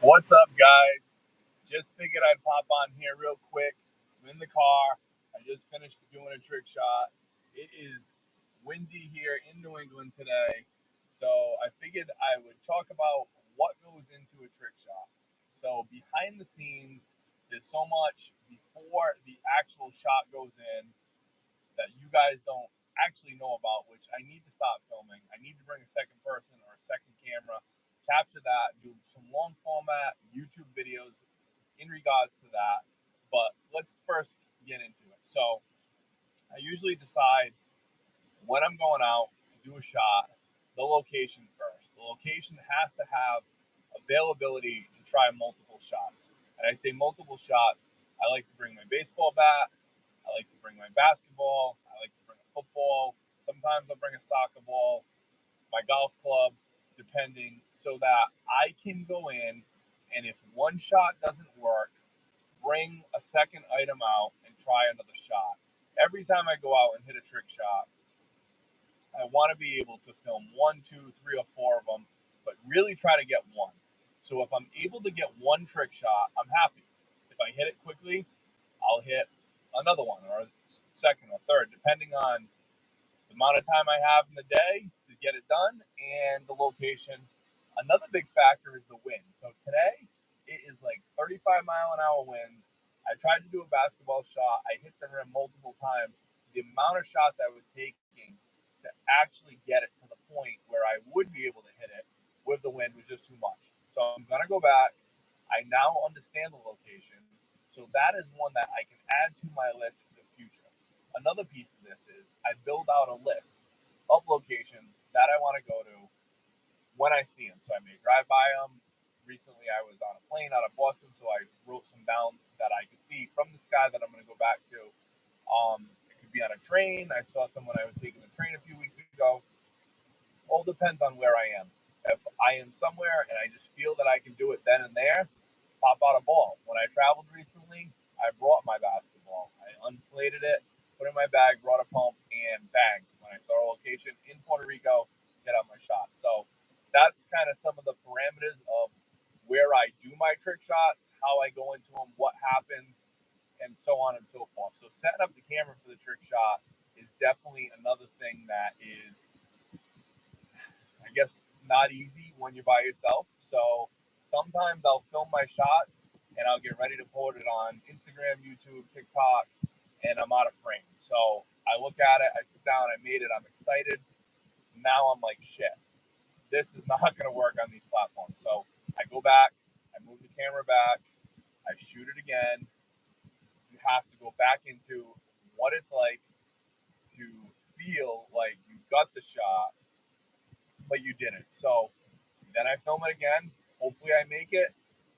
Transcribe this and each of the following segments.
What's up, guys? Just figured I'd pop on here real quick. I'm in the car. I just finished doing a trick shot. It is windy here in New England today, so I figured I would talk about what goes into a trick shot. So behind the scenes, there's so much before the actual shot goes in that you guys don't actually know about, which I need to stop filming. I need to bring a second person or a second camera, capture that, do some long format YouTube videos in regards to that. But let's first get into it. So I usually decide when I'm going out to do a shot, the location first. The location has to have availability to try multiple shots. And I say multiple shots, I like to bring my baseball bat, I like to bring my basketball, I like to bring a football, sometimes I'll bring a soccer ball, my golf club, depending, so that I can go in and if one shot doesn't work, bring a second item out and try another shot. Every time I go out and hit a trick shot, I want to be able to film 1, 2, 3, or 4 of them, but really try to get one. So if I'm able to get one trick shot, I'm happy. If I hit it quickly, I'll hit another one or a second or third, depending on the amount of time I have in the day to get it done and the location. Another big factor is the wind. So today it is like 35-mile-an-hour winds. I tried to do a basketball shot. I hit the rim multiple times. The amount of shots I was taking to actually get it to the point where I would be able to hit it with the wind was just too much. So I'm going to go back. I now understand the location. So that is one that I can add to my list for the future. Another piece of this is I build out a list of locations that I want to go to when I see them. So I may drive by them. Recently, I was on a plane out of Boston, so I wrote some down that I could see from the sky that I'm going to go back to. It could be on a train. I saw someone I was taking the train a few weeks ago. All depends on where I am. If I am somewhere and I just feel that I can do it then and there, pop out a ball. When I traveled recently, I brought my basketball. I inflated it, put it in my bag, brought a pump, and bang. When I saw a location in Puerto Rico, get out my shot. So that's kind of some of the parameters of where I do my trick shots, how I go into them, what happens, and so on and so forth. So setting up the camera for the trick shot is definitely another thing that is, I guess, not easy when you're by yourself. So sometimes I'll film my shots and I'll get ready to put it on Instagram, YouTube, TikTok, and I'm out of frame. So I look at it, I sit down, I made it, I'm excited. Now I'm like, shit, this is not going to work on these platforms. So I go back, I move the camera back, I shoot it again. You have to go back into what it's like to feel like you got the shot, but you didn't. So then I film it again. Hopefully I make it.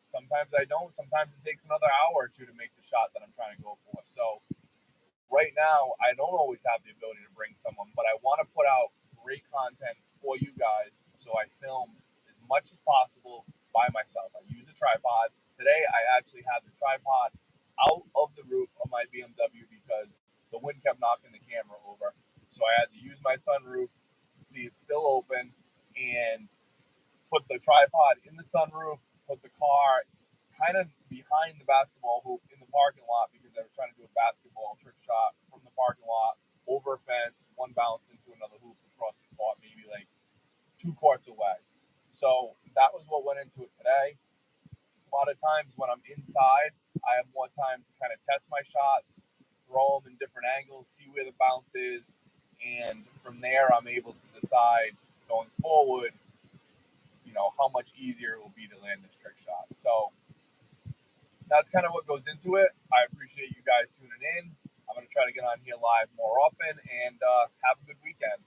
Sometimes I don't. Sometimes it takes another hour or two to make the shot that I'm trying to go for. So right now, I don't always have the ability to bring someone, but I want to put out great content for you guys. So I film as much as possible by myself. I use a tripod. Today, I actually had the tripod out of the roof of my BMW because the wind kept knocking the camera over. So I had to use my sunroof, see it's still open, and put the tripod in the sunroof, put the car kind of behind the basketball hoop in the parking lot because I was trying to do a basketball trick shot from the parking lot over a fence, one bounce into another hoop across the court, maybe like 2 courts away. So that was what went into it today. A lot of times when I'm inside, I have more time to kind of test my shots, throw them in different angles, see where the bounce is, and from there I'm able to decide going forward, how much easier it will be to land this trick shot. So that's kind of what goes into it. I appreciate you guys tuning in. I'm going to try to get on here live more often and have a good weekend.